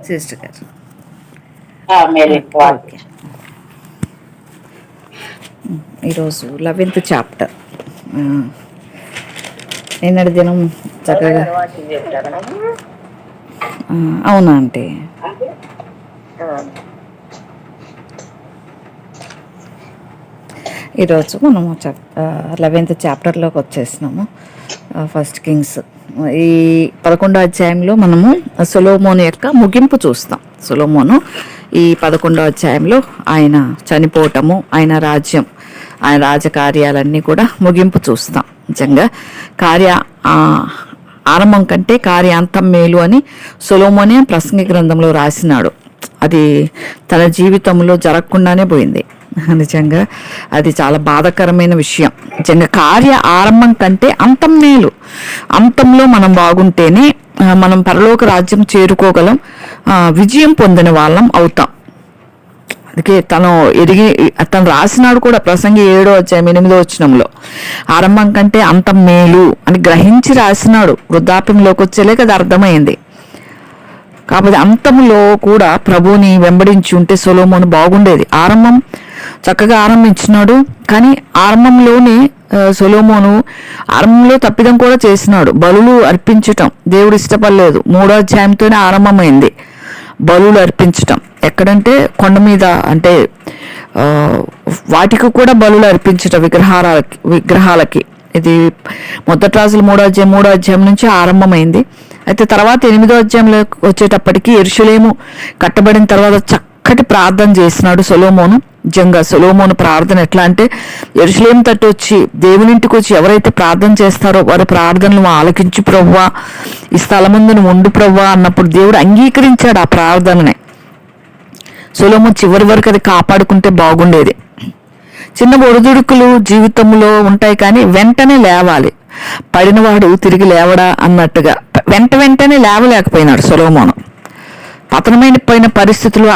Sister గారు okay. ఈరోజు 11th chapter. నిన్నటి దినం చక్కగా అవునా అంటే ఈరోజు మనము 11th చాప్టర్లోకి వచ్చేసినాము. ఫస్ట్ కింగ్స్ ఈ 11వ అధ్యాయంలో మనము సొలొమోను యొక్క ముగింపు చూస్తాం. సొలొమోను ఈ 11వ అధ్యాయంలో ఆయన చనిపోవటము, ఆయన రాజ్యం, ఆయన రాజకార్యాలన్నీ కూడా ముగింపు చూస్తాం. నిజంగా ఆరంభం కంటే కార్యాంతం మేలు అని సొలొమోనే ప్రసంగి గ్రంథంలో రాసినాడు. అది తన జీవితంలో జరగకుండానే పోయింది. నిజంగా అది చాలా బాధాకరమైన విషయం. నిజంగా కార్య ఆరంభం కంటే అంతం మేలు. అంతంలో మనం బాగుంటేనే మనం పరలోక రాజ్యం చేరుకోగలం, విజయం పొందిన వాళ్ళం అవుతాం. అందుకే తను రాసినాడు కూడా ప్రసంగి 7వ అధ్యాయం 8వ వచనంలో ఆరంభం కంటే అంతం మేలు అని గ్రహించి రాసినాడు. వృద్ధాప్యంలోకి వచ్చేలేక అది అర్థమైంది. కాబట్టి అంతంలో కూడా ప్రభువుని వెంబడించి ఉంటే సొలొమోను బాగుండేది. ఆరంభం చక్కగా ఆరంభించినాడు, కానీ ఆరంభంలోనే సొలొమోను ఆరంభంలో తప్పిదం కూడా చేసినాడు. బలులు అర్పించటం దేవుడు ఇష్టపడలేదు. 3వ అధ్యాయంతోనే ఆరంభమైంది బలులు అర్పించటం. ఎక్కడంటే కొండ మీద, అంటే వాటికి కూడా బలులు అర్పించటం విగ్రహాలకి. ఇది మొదటి రాజులు 3వ అధ్యాయం నుంచి ఆరంభమైంది. అయితే తర్వాత 8వ అధ్యాయంలో వచ్చేటప్పటికి యెరూషలేము కట్టబడిన తర్వాత చక్కటి ప్రార్థన చేసినాడు సొలొమోను. నిజంగా సొలొమోను ప్రార్థన ఎట్లా అంటే, యెరూషలేము తట్టు వచ్చి దేవునింటికి వచ్చి ఎవరైతే ప్రార్థన చేస్తారో వారి ప్రార్థనలు ఆలకించు ప్రభువా, ఈ స్థలం ముందు నువ్వు ఉండు ప్రభువా అన్నప్పుడు దేవుడు అంగీకరించాడు ఆ ప్రార్థనని. సొలొమోను చివరి వరకు అది కాపాడుకుంటే బాగుండేది. చిన్న ఒడిదుడుకులు జీవితంలో ఉంటాయి, కానీ వెంటనే లేవాలి. పడినవాడు తిరిగి లేవడా అన్నట్టుగా వెంటనే లేవలేకపోయినాడు సొలొమోను. పతనమైన పరిస్థితులు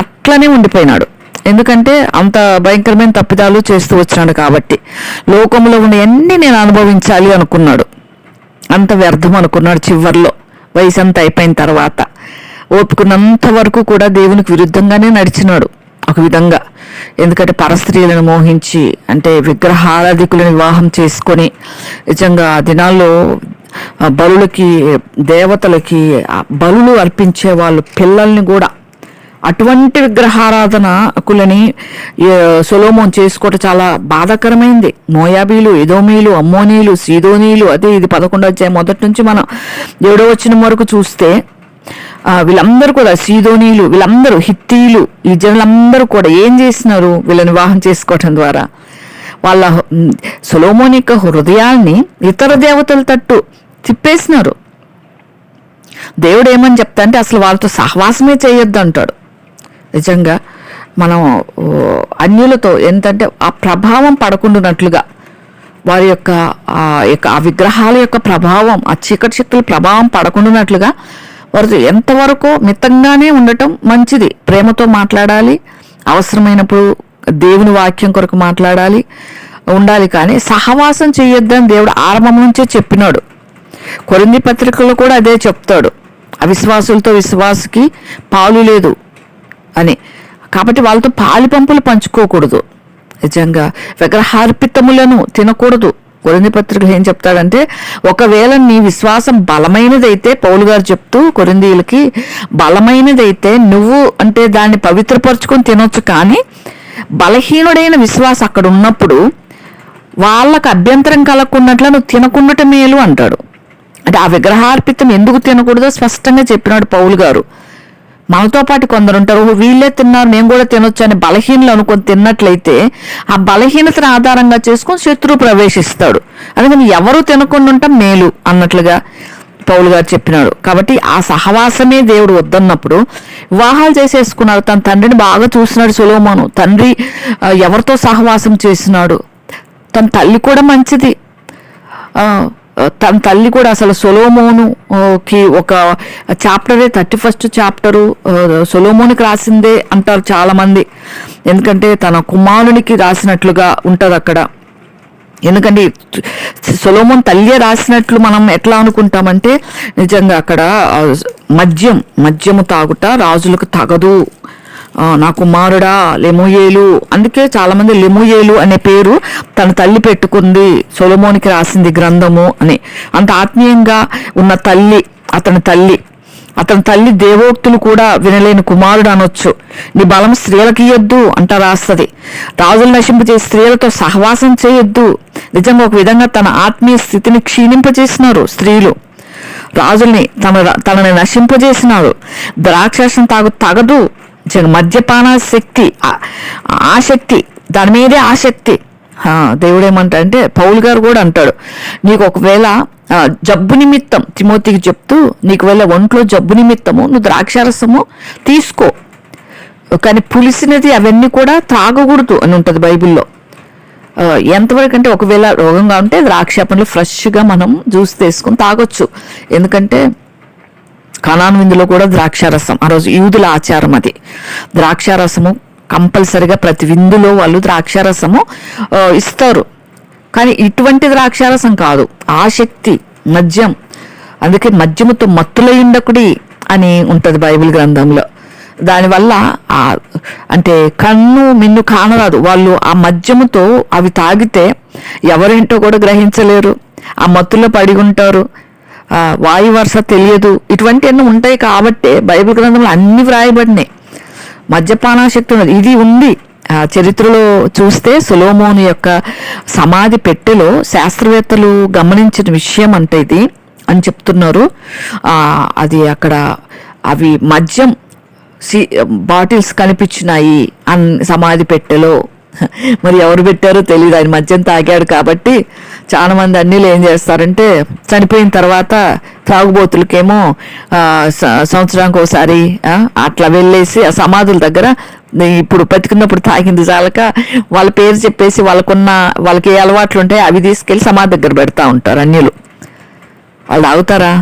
అట్లనే ఉండిపోయినాడు. ఎందుకంటే అంత భయంకరమైన తప్పిదాలు చేస్తూ వచ్చినాడు కాబట్టి. లోకంలో ఉన్న అన్ని నేను అనుభవించాలి అనుకున్నాడు, అంత వ్యర్థం అనుకున్నాడు. చివరిలో వయసు అంతా అయిపోయిన తర్వాత ఓపుకున్నంత వరకు కూడా దేవునికి విరుద్ధంగానే నడిచినాడు ఒక విధంగా. ఎందుకంటే పరస్త్రీలను మోహించి, అంటే విగ్రహారాధికులను వివాహం చేసుకొని, నిజంగా ఆ దినాల్లో బలులకి, దేవతలకి బలులు అర్పించే వాళ్ళు పిల్లల్ని కూడా, అటువంటి విగ్రహారాధనకులని సొలొమోను చేసుకోవటం చాలా బాధాకరమైంది. మోయాబీలు, ఎదోమీలు, అమ్మోనీలు, సీదోనీలు, అదే ఇది 11వ అధ్యాయం మొదటి నుంచి మనం 7వ వచనం వరకు చూస్తే వీళ్ళందరూ కూడా, సీదోనీలు, వీళ్ళందరూ హిత్తీలు, ఈ జనులందరూ కూడా ఏం చేసినారు? వీళ్ళని వివాహం చేసుకోవటం ద్వారా వాళ్ళ సొలొమోను యొక్క హృదయాల్ని ఇతర దేవతల తట్టు తిప్పేసినారు. దేవుడు ఏమని చెప్తా అంటే, అసలు వాళ్ళతో సహవాసమే చేయొద్దు అంటాడు. నిజంగా మనం అన్యులతో ఏంటంటే ఆ ప్రభావం పడకుండానట్లుగా, వారి యొక్క ఆ విగ్రహాల యొక్క ప్రభావం, ఆ చీకటి శక్తుల ప్రభావం పడకుండానట్లుగా వారు ఎంతవరకు మితంగానే ఉండటం మంచిది. ప్రేమతో మాట్లాడాలి, అవసరమైనప్పుడు దేవుని వాక్యం కొరకు మాట్లాడాలి, ఉండాలి. కానీ సహవాసం చేయొద్దని దేవుడు ఆరంభం నుంచే చెప్పినాడు. కొరింథీ పత్రికలో కూడా అదే చెప్తాడు, అవిశ్వాసులతో విశ్వాసకి పాలు లేదు అని. కాబట్టి వాళ్ళతో పాలి పంపులు పంచుకోకూడదు. నిజంగా విగ్రహార్పితములను తినకూడదు. కొరింథీ పత్రికలు ఏం చెప్తాడంటే, ఒకవేళ నీ విశ్వాసం బలమైనదైతే, పౌలు గారు చెప్తూ కొరింథీయులకి, బలమైనదైతే నువ్వు అంటే దాన్ని పవిత్రపరచుకొని తినొచ్చు, కానీ బలహీనుడైన విశ్వాసం అక్కడ ఉన్నప్పుడు వాళ్ళకు అభ్యంతరం కలగకున్నట్లు నువ్వు తినకుండటం మేలు అంటాడు. అంటే ఆ విగ్రహార్పితం ఎందుకు తినకూడదో స్పష్టంగా చెప్పినాడు పౌలు గారు. మనతో పాటు కొందరు ఉంటారు, వీళ్ళే తిన్నారు నేను కూడా తినొచ్చు అని బలహీనలు అనుకొని తిన్నట్లయితే ఆ బలహీనతను ఆధారంగా చేసుకొని శత్రువు ప్రవేశిస్తాడు. అందుకని ఎవరు తినకుండా ఉంటాం మేలు అన్నట్లుగా పౌలు గారు చెప్పినాడు. కాబట్టి ఆ సహవాసమే దేవుడు వద్దన్నప్పుడు వివాహాలు చేసేసుకున్నారు. తన తండ్రిని బాగా చూసినాడు సొలొమోను. తండ్రి ఎవరితో సహవాసం చేసినాడు. తన తల్లి కూడా మంచిది. తన తల్లి కూడా, అసలు సొలొమోనుకి ఒక చాప్టరే 31st చాప్టరు సొలొమోనుకి రాసిందే అంటారు చాలామంది. ఎందుకంటే తన కుమారునికి రాసినట్లుగా ఉంటుంది అక్కడ. ఎందుకంటే సొలొమోన్ తల్లి రాసినట్లు మనం ఎట్లా అనుకుంటామంటే, నిజంగా అక్కడ మద్యము తాగుట రాజులకు తగదు, నా కుమారుడా లెమూయేలు, అందుకే చాలా మంది లెమూయేలు అనే పేరు తన తల్లి పెట్టుకుంది, సొలొమోనికి రాసింది గ్రంథము అని. అంత ఆత్మీయంగా ఉన్న తల్లి అతని తల్లి దేవోక్తులు కూడా వినలేని కుమారుడు అనొచ్చు. నీ బలం స్త్రీలకు ఇయ్యొద్దు అంట రాస్తుంది. రాజులు నశింపజేసి స్త్రీలతో సహవాసం చేయొద్దు. నిజంగా ఒక విధంగా తన ఆత్మీయ స్థితిని క్షీణింపజేసినారు స్త్రీలు. రాజుల్ని తనని నశింపజేసినారు. ద్రాక్షారసం తగదు. మద్యపాన శక్తి, ఆసక్తి, దాని మీదే ఆసక్తి. దేవుడు ఏమంటా అంటే, పౌలు గారు కూడా అంటాడు, నీకు ఒకవేళ జబ్బు నిమిత్తం తిమోతికి చెప్తూ, నీకు వేళ ఒంట్లో జబ్బు నిమిత్తము నువ్వు ద్రాక్షారసము తీసుకో, కానీ పులిసినది అవన్నీ కూడా త్రాగకూడదు అని ఉంటుంది బైబిల్లో. ఎంతవరకు అంటే, ఒకవేళ రోగంగా ఉంటే ద్రాక్షాపంలో ఫ్రెష్గా మనం జ్యూస్ తీసుకొని తాగొచ్చు. ఎందుకంటే కనాను విందులో కూడా ద్రాక్షారసం, ఆ రోజు యూదుల ఆచారం అది. ద్రాక్షారసము కంపల్సరిగా ప్రతి విందులో వాళ్ళు ద్రాక్షారసము ఇస్తారు. కానీ ఇటువంటి ద్రాక్షారసం కాదు, ఆసక్తి, మద్యం. అందుకే మద్యముతో మత్తులయుండకుడి అని ఉంటుంది బైబిల్ గ్రంథంలో. దానివల్ల అంటే కన్ను మిన్ను కానరాదు. వాళ్ళు ఆ మద్యముతో అవి తాగితే ఎవరేంటో కూడా గ్రహించలేరు, ఆ మత్తులో పడి ఉంటారు, వాయు వరుస తెలియదు. ఇటువంటివన్నీ ఉంటాయి కాబట్టే బైబిల్ గ్రంథంలో అన్ని వ్రాయబడినాయి. మద్యపానాశక్తి ఉన్నది, ఇది ఉంది. చరిత్రలో చూస్తే సొలొమోను యొక్క సమాధి పెట్టెలో శాస్త్రవేత్తలు గమనించిన విషయం అంటే ఇది అని చెప్తున్నారు. అది అక్కడ అవి మద్యం బాటిల్స్ కనిపించినాయి సమాధి పెట్టెలో. మరి ఎవరు పెట్టారో తెలియదు. ఆయన మద్యం తాగాడు కాబట్టి చాలా మంది అన్నిలు ఏం చేస్తారంటే, చనిపోయిన తర్వాత త్రాగుబోతులకేమో సంవత్సరానికి ఒకసారి అట్లా వెళ్ళేసి ఆ సమాధుల దగ్గర ఇప్పుడు బతికున్నప్పుడు తాగింది చాలక వాళ్ళ పేరు చెప్పేసి వాళ్ళకి ఏ అలవాట్లు ఉంటాయి అవి తీసుకెళ్ళి సమాధి దగ్గర పెడతా ఉంటారు అన్యులు. వాళ్ళు తాగుతారా?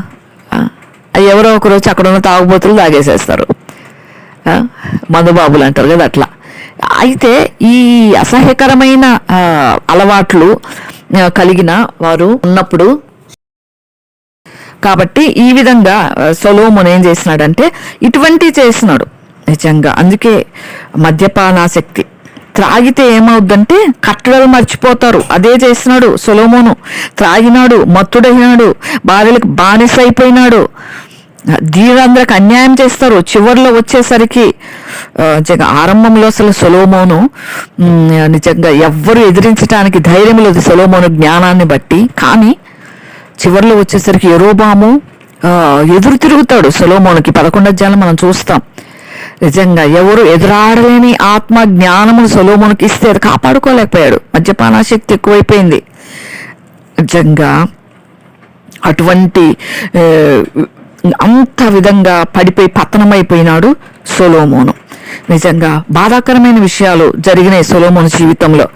ఎవరో ఒకరోజు అక్కడ ఉన్న తాగుబోతులు తాగేసేస్తారు, మందుబాబులు అంటారు కదా అట్లా. అయితే ఈ అసహ్యకరమైన అలవాట్లు కలిగిన వారు ఉన్నప్పుడు, కాబట్టి ఈ విధంగా సొలొమోను ఏం చేసినాడంటే ఇటువంటివి చేసినాడు నిజంగా. అందుకే మద్యపానాసక్తి, త్రాగితే ఏమవుద్దంటే కట్టడలు మర్చిపోతారు. అదే చేసినాడు సొలొమోను. త్రాగినాడు, మత్తుడైనాడు, భార్యలకు బానిస అయిపోయినాడు, దీవులందరికి అన్యాయం చేస్తారు. చివరిలో వచ్చేసరికి నిజంగా ఆరంభంలో అసలు సొలొమోను నిజంగా ఎవ్వరు ఎదిరించడానికి ధైర్యం లేదు సొలొమోను జ్ఞానాన్ని బట్టి. కానీ చివరిలో వచ్చేసరికి యెరోబాము ఎదురు తిరుగుతాడు సొలొమోనుకి. 11వ అధ్యాయంలో మనం చూస్తాం. నిజంగా ఎవరు ఎదురాడలేని ఆత్మ జ్ఞానము సొలొమోనుకి ఇస్తే అది కాపాడుకోలేకపోయాడు. మద్యపానాశక్తి ఎక్కువైపోయింది. నిజంగా అటువంటి అంత విధంగా పడిపోయి పతనమైపోయినాడు సొలొమోను. నిజంగా బాధాకరమైన విషయాలు జరిగినాయి సొలొమోను జీవితంలో.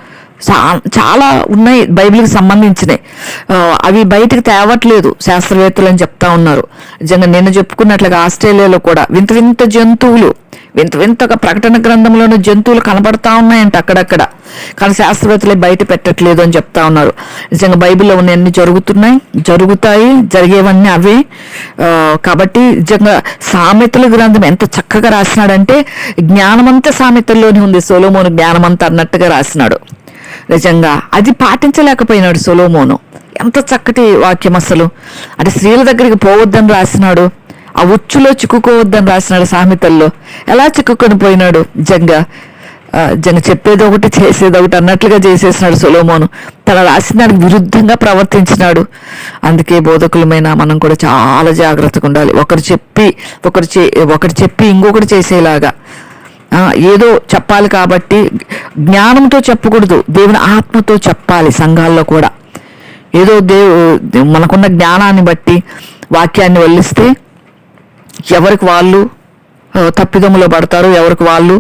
చాలా ఉన్నాయి బైబిల్కి సంబంధించినవి. అవి బయటకు తేవట్లేదు శాస్త్రవేత్తలు అని చెప్తా ఉన్నారు. నిజంగా నిన్న చెప్పుకున్నట్లుగా ఆస్ట్రేలియాలో కూడా వింత వింత జంతువులు, వింతగా ప్రకటన గ్రంథంలోని జంతువులు కనబడతా ఉన్నాయంట అక్కడక్కడ. కానీ శాస్త్రవేత్తలే బయట పెట్టట్లేదు అని చెప్తా ఉన్నారు. నిజంగా బైబిల్లో ఉన్నవన్నీ జరుగుతాయి, జరిగేవన్నీ అవే. కాబట్టి నిజంగా సామెతల గ్రంథం ఎంత చక్కగా రాసినాడంటే, జ్ఞానమంతా సామెతల్లోనే ఉంది, సొలొమోను జ్ఞానమంతా అన్నట్టుగా రాసినాడు. నిజంగా అది పాటించలేకపోయినాడు సొలొమోను. ఎంత చక్కటి వాక్యం అసలు. అంటే స్త్రీల దగ్గరికి పోవద్దని రాసినాడు, ఆ ఉచ్చులో చిక్కుకోవద్దని రాసినాడు సామెతల్లో. ఎలా చిక్కుకొని పోయినాడు. నిజంగా చెప్పేది ఒకటి చేసేది ఒకటి అన్నట్లుగా చేసేసినాడు సొలొమోను. తన రాసిన దానికి విరుద్ధంగా ప్రవర్తించినాడు. అందుకే బోధకులమైన మనం కూడా చాలా జాగ్రత్తగా ఉండాలి. ఒకటి చెప్పి ఇంకొకటి చేసేలాగా. ఏదో చెప్పాలి కాబట్టి జ్ఞానంతో చెప్పకూడదు, దేవుని ఆత్మతో చెప్పాలి. సంఘాల్లో కూడా ఏదో మనకున్న జ్ఞానాన్ని బట్టి వాక్యాన్ని వల్లిస్తే ఎవరికి వాళ్ళు తప్పిదములో పడతారు, ఎవరికి వాళ్ళు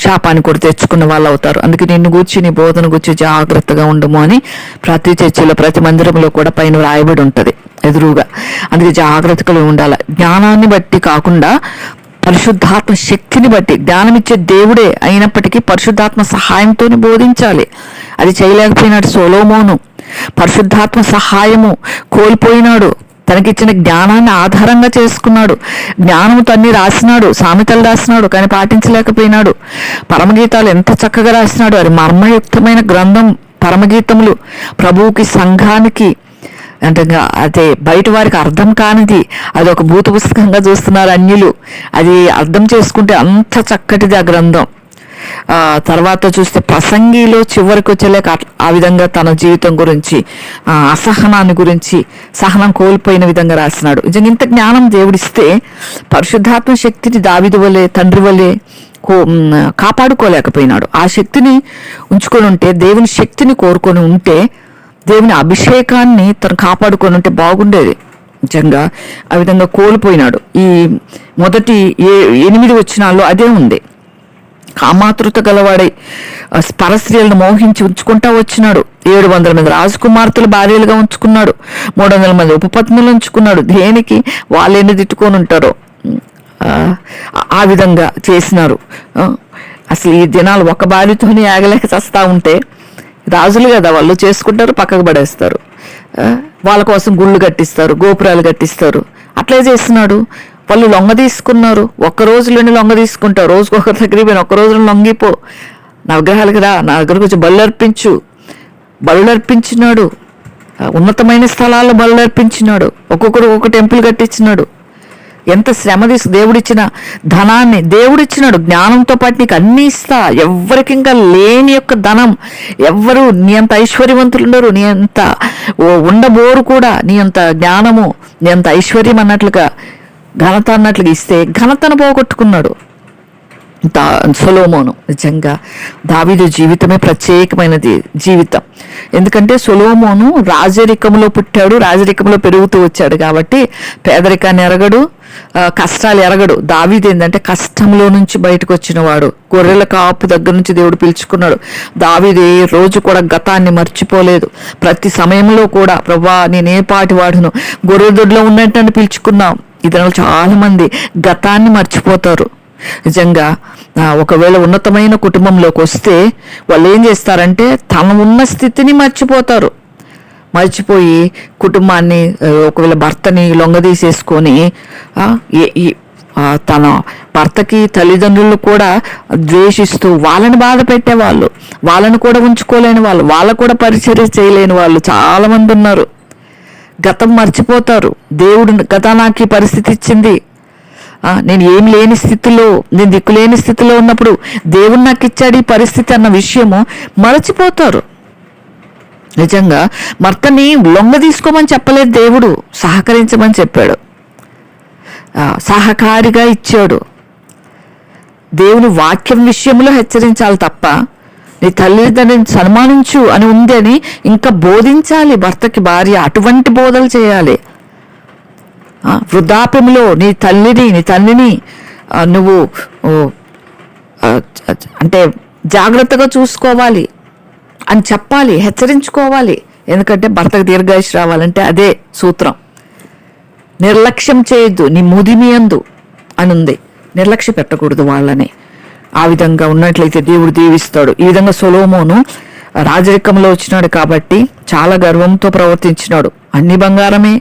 శాపాన్ని కూడా తెచ్చుకున్న వాళ్ళు అవుతారు. అందుకే నిన్ను గూర్చి, నీ బోధన గూర్చి జాగ్రత్తగా ఉండము అని ప్రతి చర్చిలో, ప్రతి మందిరంలో కూడా పైన రాయబడి ఉంటుంది ఎదురుగా. అందుకే జాగ్రత్తగా ఉండాలి. జ్ఞానాన్ని బట్టి కాకుండా పరిశుద్ధాత్మ శక్తిని బట్టి, జ్ఞానమిచ్చే దేవుడే అయినప్పటికీ పరిశుద్ధాత్మ సహాయంతోనే బోధించాలి. అది చేయలేకపోయినాడు సొలొమోను. పరిశుద్ధాత్మ సహాయము కోల్పోయినాడు. తనకిచ్చిన జ్ఞానాన్ని ఆధారంగా చేసుకున్నాడు. జ్ఞానముతో అన్ని రాసినాడు, సామెతలు రాసినాడు, కానీ పాటించలేకపోయినాడు. పరమగీతాలు ఎంత చక్కగా రాసినాడు. అది మర్మయుక్తమైన గ్రంథం. పరమగీతములు ప్రభువుకి, సంఘానికి, అంటే అదే బయట వారికి అర్థం కానిది. అది ఒక భూత పుస్తకంగా చూస్తున్నారు అన్యులు. అది అర్థం చేసుకుంటే అంత చక్కటిది ఆ గ్రంథం. తర్వాత చూస్తే ప్రసంగిలో చివరికి వచ్చేలేక ఆ విధంగా తన జీవితం గురించి, అసహనాన్ని గురించి, సహనం కోల్పోయిన విధంగా రాసినాడు. నిజంగా ఇంత జ్ఞానం దేవుడిస్తే పరిశుద్ధాత్మ శక్తిని దావీదు వలె, తండ్రి వలె కాపాడుకోలేకపోయినాడు. ఆ శక్తిని ఉంచుకొని ఉంటే, దేవుని శక్తిని కోరుకొని ఉంటే, దేవుని అభిషేకాన్ని తను కాపాడుకొని ఉంటే బాగుండేది. నిజంగా ఆ విధంగా కోల్పోయినాడు. ఈ మొదటి 8 వచనాల్లో అదే ఉంది. కామాతృత గలవాడై పరస్త్రీలను మోహించి ఉంచుకుంటా వచ్చినాడు. 700 మంది రాజకుమార్తెలు భార్యలుగా ఉంచుకున్నాడు. 300 మంది ఉపపత్నులు ఉంచుకున్నాడు. దేనికి? వాళ్ళు ఎన్ని తిట్టుకొని ఉంటారో ఆ విధంగా చేసినారు. అసలు ఈ దినాలు ఒక భార్యతోనే ఆగలేక చస్తా ఉంటే, రాజులు కదా వాళ్ళు, చేసుకుంటారు, పక్కకు పడేస్తారు. వాళ్ళ కోసం గుళ్ళు కట్టిస్తారు, గోపురాలు కట్టిస్తారు. అట్లే చేస్తున్నాడు. వాళ్ళు లొంగ తీసుకున్నారు. ఒక్క రోజులోనే లొంగ తీసుకుంటావు. రోజుకు ఒకరి దగ్గరికి పోయిన ఒక్క రోజులో లొంగిపో, నా విగ్రహాలకి రా, నా దగ్గరకు వచ్చి బళ్ళు అర్పించు. బళ్ళు అర్పించినాడు. ఉన్నతమైన స్థలాల్లో బళ్ళు అర్పించినాడు. ఒక్కొక్కరు ఒక్కొక్క టెంపుల్ కట్టించినాడు. ఎంత శ్రమ దేవుడిచ్చిన ధనాన్ని దేవుడిచ్చినాడు. జ్ఞానంతో పాటు నీకు అన్నీ ఇస్తా, ఎవ్వరికి ఇంకా లేని యొక్క ధనం ఎవ్వరు నీ అంత ఐశ్వర్యవంతులు ఉండరు, నీ అంత ఉండబోరు కూడా. నీ అంత జ్ఞానము, నీ అంత ఐశ్వర్యం అన్నట్లుగా, ఘనత అన్నట్లుగా ఇస్తే ఘనతను పోగొట్టుకున్నాడు సొలొమోను. నిజంగా దావీదు జీవితమే ప్రత్యేకమైనది జీవితం. ఎందుకంటే సొలొమోను రాజరికంలో పుట్టాడు, రాజరికంలో పెరుగుతూ వచ్చాడు కాబట్టి పేదరికాన్ని ఎరగడు, కష్టాలు ఎరగడు. దావీదు ఏంటంటే కష్టంలో నుంచి బయటకు వచ్చిన వాడు. గొర్రెల కాపు దగ్గర నుంచి దేవుడు పిలుచుకున్నాడు. దావీదు ఏ రోజు కూడా గతాన్ని మర్చిపోలేదు. ప్రతి సమయంలో కూడా, ప్రభా నేనే పాటి వాడును, గొర్రె దొడ్లో ఉన్నట్టు పిలుచుకున్నాం. ఇతరులు చాలా మంది గతాన్ని మర్చిపోతారు. నిజంగా ఒకవేళ ఉన్నతమైన కుటుంబంలోకి వస్తే వాళ్ళు ఏం చేస్తారంటే తన ఉన్న స్థితిని మర్చిపోతారు. మర్చిపోయి కుటుంబాన్ని, ఒకవేళ భర్తని లొంగదీసేసుకొని తన భర్తకి తల్లిదండ్రులు కూడా ద్వేషిస్తూ వాళ్ళని బాధ పెట్టేవాళ్ళు, వాళ్ళని కూడా ఉంచుకోలేని వాళ్ళు, వాళ్ళకు కూడా పరిచర్య చేయలేని వాళ్ళు చాలా మంది ఉన్నారు. గతం మర్చిపోతారు. దేవుడు గత నాకు ఈ పరిస్థితి ఇచ్చింది, నేను ఏం లేని స్థితిలో, నేను దిక్కులేని స్థితిలో ఉన్నప్పుడు దేవుడు నాకు ఇచ్చాడు ఈ పరిస్థితి అన్న విషయము మరచిపోతారు. నిజంగా భర్తని లొంగ తీసుకోమని చెప్పలేదు దేవుడు, సహకరించమని చెప్పాడు. సహకారిగా ఇచ్చాడు. దేవుని వాక్యం విషయంలో హెచ్చరించాలి తప్ప, నీ తల్లిదండ్రుని సన్మానించు అని ఉంది అని ఇంకా బోధించాలి భర్తకి భార్య. అటువంటి బోధలు చేయాలి. వృద్ధాప్యంలో నీ తండ్రిని నువ్వు అంటే జాగ్రత్తగా చూసుకోవాలి అని చెప్పాలి, హెచ్చరించుకోవాలి. ఎందుకంటే భర్తకు దీర్ఘాయుష్ రావాలంటే అదే సూత్రం. నిర్లక్ష్యం చేయొద్దు నీ ముదిమి యందు అని ఉంది. నిర్లక్ష్య పెట్టకూడదు వాళ్ళని. ఆ విధంగా ఉన్నట్లయితే దేవుడు దీవిస్తాడు. ఈ విధంగా సొలొమోను రాజరికంలో వచ్చినాడు కాబట్టి చాలా గర్వంతో ప్రవర్తించినాడు. అన్ని బంగారమే,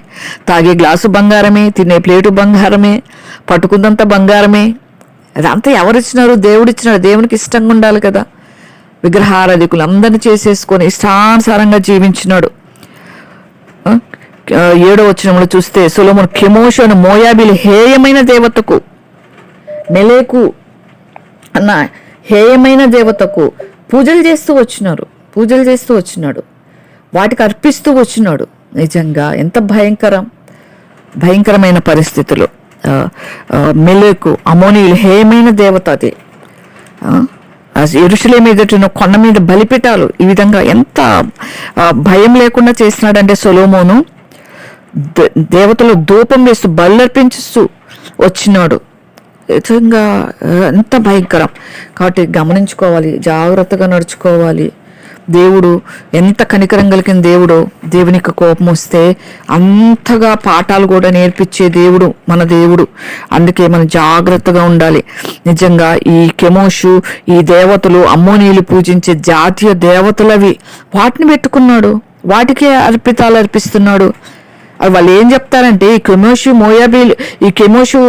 తాగే గ్లాసు బంగారమే, తినే ప్లేటు బంగారమే, పట్టుకుందంతా బంగారమే. అదంతా ఎవరిచ్చినారు? దేవుడిచ్చినాడు. దేవునికి ఇష్టంగా ఉండాలి కదా. విగ్రహారాధికులు అందరినీ చేసేసుకొని ఇష్టానుసారంగా జీవించినాడు. 7వ వచనంలో చూస్తే సొలొమోను కెమోషు అను మోయాబీలు హేయమైన దేవతకు, మెలేకు అన్న హేయమైన దేవతకు పూజలు చేస్తూ వచ్చినాడు. వాటికి అర్పిస్తూ వచ్చినాడు. నిజంగా ఎంత భయంకరమైన పరిస్థితులు. మెలేకు అమోనీయులు హేయమైన దేవత అది. యెరూషలేము ఎదుట కొండ మీద బలిపీఠాలు. ఈ విధంగా ఎంత భయం లేకుండా చేసినాడంటే సొలొమోను దేవతలు ధూపం వేస్తూ బల్లర్పించుస్తూ వచ్చినాడు. నిజంగా ఎంత భయంకరం. కాబట్టి గమనించుకోవాలి, జాగ్రత్తగా నడుచుకోవాలి. దేవుడు ఎంత కనికరం కలిగిన దేవుడో, దేవునికి కోపం వస్తే అంతగా పాఠాలు కూడా నేర్పించే దేవుడు మన దేవుడు. అందుకే మనం జాగ్రత్తగా ఉండాలి. నిజంగా ఈ కెమోషు, ఈ దేవతలు అమ్మోనీయులు పూజించే జాతీయ దేవతలవి, వాటిని పెట్టుకున్నాడు, వాటికే అర్పితాలు అర్పిస్తున్నాడు. అది వాళ్ళు ఏం చెప్తారంటే ఈ కెమోషు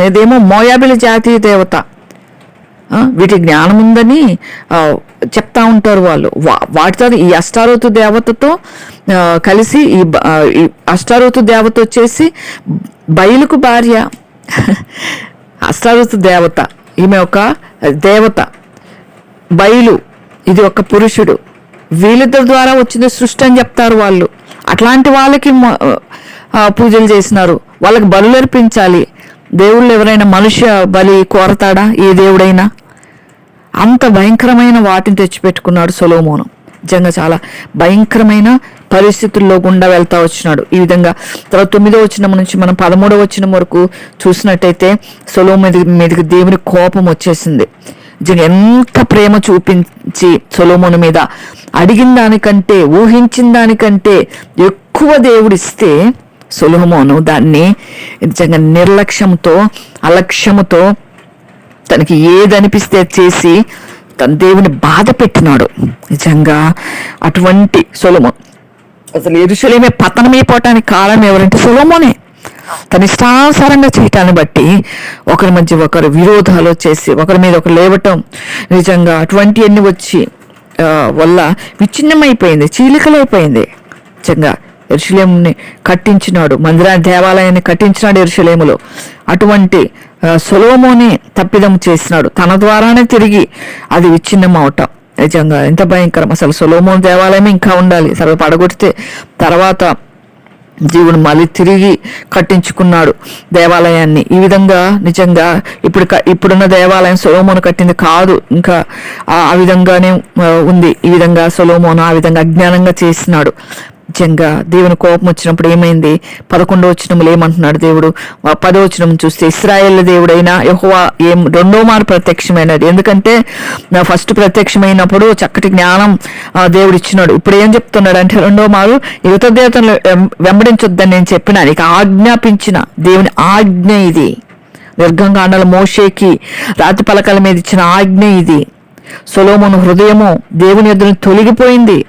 ఇదేమో మోయాబిల జాతీయ దేవత, వీటి జ్ఞానం ఉందని చెప్తా ఉంటారు వాళ్ళు. వాటితో ఈ అష్టారోతు దేవతతో కలిసి ఈ అష్టారోతు దేవత వచ్చేసి బయలుకు భార్య. అష్టారోతు దేవత ఈమె ఒక దేవత, బయలు ఇది ఒక పురుషుడు. వీళ్ళిద్దరి ద్వారా వచ్చిన సృష్టి అని చెప్తారు వాళ్ళు. అట్లాంటి వాళ్ళకి పూజలు చేసినారు, వాళ్ళకి బలులు అర్పించాలి. దేవుళ్ళు ఎవరైనా మనుష్య బలి కోరతాడా? ఏ దేవుడైనా? అంత భయంకరమైన వాటిని తెచ్చిపెట్టుకున్నాడు సొలొమోను. నిజంగా చాలా భయంకరమైన పరిస్థితుల్లో గుండా వెళ్తా వచ్చినాడు. ఈ విధంగా తర్వాత 9వ వచనం నుంచి మనం 13వ వచనం వరకు చూసినట్టయితే సొలొమోను మీదకి దేవుని కోపం వచ్చేసింది. నిజంగా ఎంత ప్రేమ చూపించి సొలొమోను మీద అడిగిన దానికంటే, ఊహించిన దానికంటే ఎక్కువ దేవుడిస్తే సొలొమోను దాన్ని నిజంగా నిర్లక్ష్యంతో, అలక్ష్యముతో, తనకి ఏదనిపిస్తే చేసి తన దేవుని బాధ పెట్టినాడు. నిజంగా అటువంటి సొలొమోను అసలు యెరూషలేమే పతనమైపోవటానికి కారణం ఎవరంటే సొలొమోనే. తన ఇష్టానుసారంగా చేయటాన్ని బట్టి ఒకరి మధ్య ఒకరు విరోధాలు వచ్చేసి ఒకరి మీద ఒకరు లేవటం, నిజంగా అటువంటివన్నీ వచ్చి వల్ల విచ్ఛిన్నమైపోయింది, చీలికలైపోయింది. నిజంగా యెరూషలేముని కట్టించినాడు, మందిరాన్ని దేవాలయాన్ని కట్టించినాడు యెరూషలేములో. అటువంటి సొలొమోనే తప్పిదం చేసినాడు, తన ద్వారానే తిరిగి అది విచ్ఛిన్నం అవటం. నిజంగా ఎంత భయంకరం. అసలు సొలొమోను దేవాలయం ఇంకా ఉండాలి, అసలు పడగొడితే తర్వాత దేవుడు మళ్ళీ తిరిగి కట్టించుకున్నాడు దేవాలయాన్ని. ఈ విధంగా నిజంగా ఇప్పుడున్న దేవాలయం సొలొమోను కట్టింది కాదు, ఇంకా ఆ విధంగానే ఉంది. ఈ విధంగా సొలొమోను ఆ విధంగా అజ్ఞానంగా చేసినాడు. నిజంగా దేవుని కోపం వచ్చినప్పుడు ఏమైంది? 11వ వచనంలో ఏమంటున్నాడు దేవుడు? 10వ వచనం చూస్తే ఇశ్రాయేలు దేవుడైన యెహోవా రెండో మారు ప్రత్యక్షమైనది. ఎందుకంటే ఫస్ట్ ప్రత్యక్షమైనప్పుడు చక్కటి జ్ఞానం దేవుడు ఇచ్చినాడు. ఇప్పుడు ఏం చెప్తున్నాడు అంటే రెండో మారు యువత దేవతను వెంబడించొద్దని నేను చెప్పినా, నీకు ఆజ్ఞాపించిన దేవుని ఆజ్ఞ ఇది. నిర్గంగాండాల మోషేకి రాతి పలకల మీద ఇచ్చిన ఆజ్ఞ ఇది. సొలొమోను హృదయము దేవుని ఎదురు తొలగిపోయింది,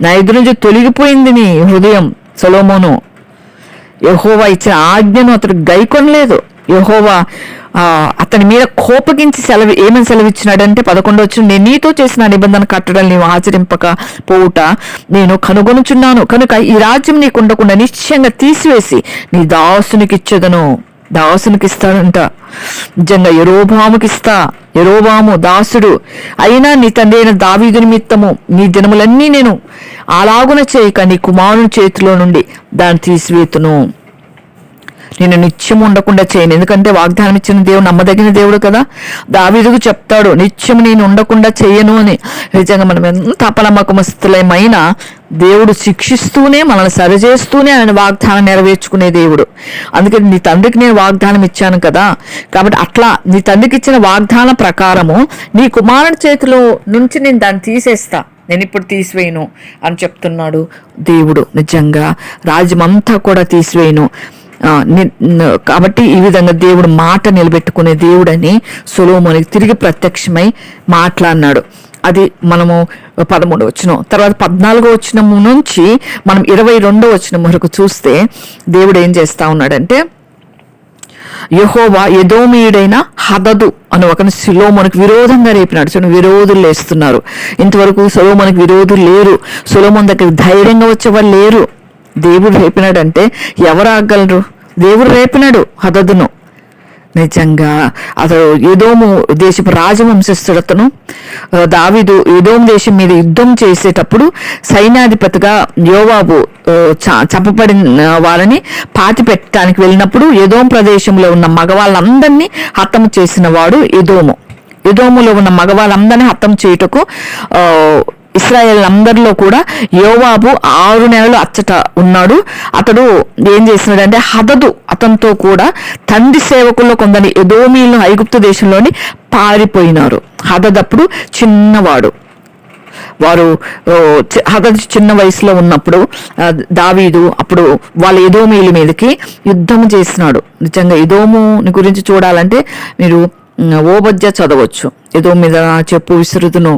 నా ఎదురు నుంచి తొలగిపోయింది నీ హృదయం. సొలొమోను యెహోవా ఇచ్చిన ఆజ్ఞను అతడు గైకొనలేదు. యెహోవా అతని మీద కోపగించి ఏమని సెలవిచ్చినాడంటే 11వ వచనం, నేను నీతో చేసిన నిబంధన కట్టడం నీవు ఆచరింపక పోవుట నేను కనుగొనుచున్నాను కనుక ఈ రాజ్యం నీకు ఉండకుండా నిశ్చయంగా తీసివేసి నీ దాసునికి ఇచ్చేదను. దాసునికి ఇస్తాడంట. నిజంగా యెరోబాము దాసుడు అయినా నీ తండ్రి అయిన దావీదు నిమిత్తము నీ దినములన్నీ నేను అలాగున చేయక నీ కుమారుని చేతిలో నుండి దాన్ని తీసివేతును. నేను నిత్యం ఉండకుండా చేయను. ఎందుకంటే వాగ్దానం ఇచ్చిన దేవుడు నమ్మదగిన దేవుడు కదా. దావీదుకు చెప్తాడు, నిత్యం నేను ఉండకుండా చేయను అని. నిజంగా మనం ఎంత అపనమ్మకమస్తులమైనా దేవుడు శిక్షిస్తూనే మనల్ని సరిచేస్తూనే ఆయన వాగ్దానం నెరవేర్చుకునే దేవుడు. అందుకే నీ తండ్రికి నేను వాగ్దానం ఇచ్చాను కదా, కాబట్టి అట్లా నీ తండ్రికి ఇచ్చిన వాగ్దానం ప్రకారము నీ కుమారుడి చేతిలో నుంచి నేను దాన్ని తీసేస్తా, నేను ఇప్పుడు తీసివేయను అని చెప్తున్నాడు దేవుడు. నిజంగా రాజ్యమంతా కూడా తీసివేయను. కాబట్టి ఈ విధంగా దేవుడు మాట నిలబెట్టుకునే దేవుడని సొలొమోనుకి తిరిగి ప్రత్యక్షమై మాట్లాడినాడు. అది మనము 13వ వచనం. తర్వాత 14వ వచనం నుంచి మనం 22వ వచనం వరకు చూస్తే దేవుడు ఏం చేస్తా ఉన్నాడంటే, యెహోవా ఎదోమీయుడైన హదదు అని ఒకరిని సొలొమోనుకి విరోధంగా రేపినాడు. విరోధులు లేస్తున్నారు. ఇంతవరకు సొలొమోనుకి విరోధులు లేరు, సొలొమోను దగ్గర ధైర్యంగా వచ్చేవాళ్ళు లేరు. దేవుడు రేపినాడంటే ఎవరు ఆగలరు? దేవుడు రేపినాడు హదదును. నిజంగా అతడు ఎదోము దేశపు రాజవంశస్థుడు. అతను దావీదు ఎదోము దేశం మీద యుద్ధం చేసేటప్పుడు సైన్యాధిపతిగా యోవాబు చంపబడిన వారిని పాతి పెట్టడానికి వెళ్ళినప్పుడు ఎదోము ప్రదేశంలో ఉన్న మగవాళ్ళందరినీ హతం చేసిన వాడు ఎదోములో ఉన్న మగవాళ్ళందరినీ హతం చేయుటకు ఇశ్రాయేల్ అందరిలో కూడా యోవాబు 6 నెలలు అచ్చట ఉన్నాడు. అతడు ఏం చేసినాడంటే హదదు అతనితో కూడా తండ్రి సేవకుల్లో కొందరిని ఎదోమీయులను ఐగుప్తు దేశంలోని పారిపోయినారు. హదదు అప్పుడు చిన్నవాడు. వారు హదదు చిన్న వయసులో ఉన్నప్పుడు దావీదు అప్పుడు వాళ్ళ ఎదోమీల మీదకి యుద్ధం చేసినాడు. నిజంగా ఎదోముని గురించి చూడాలంటే మీరు ఓబద్య చదవచ్చు. ఎదోము మీద చెప్పు విసురుదును,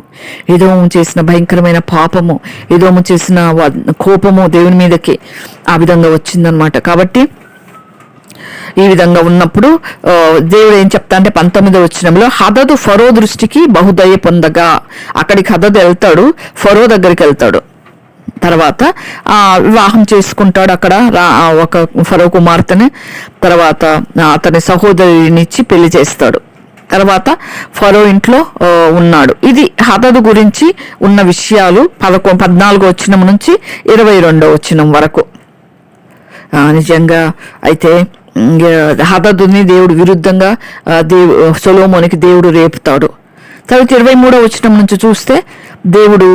ఎదోము చేసిన భయంకరమైన పాపము, ఎదోము చేసిన కోపము దేవుని మీదకి ఆ విధంగా వచ్చిందనమాట. కాబట్టి ఈ విధంగా ఉన్నప్పుడు దేవుడు ఏం చెప్తా అంటే 19వ వచనంలో, హదదు ఫరో దృష్టికి బహుదయ పొందగా, అక్కడికి హదదు వెళ్తాడు, ఫరో దగ్గరికి వెళ్తాడు. తర్వాత వివాహం చేసుకుంటాడు అక్కడ ఒక ఫరో కుమార్తెని. తర్వాత అతని సహోదరినిచ్చి పెళ్లి చేస్తాడు. తర్వాత ఫరో ఇంట్లో ఉన్నాడు. ఇది హదదు గురించి ఉన్న విషయాలు 14వ వచనం నుంచి 22వ వచనం వరకు. నిజంగా అయితే హదదుని దేవుడు విరుద్ధంగా సొలొమోనుకి దేవుడు రేపుతాడు. తర్వాత 23వ వచనం నుంచి చూస్తే దేవుడు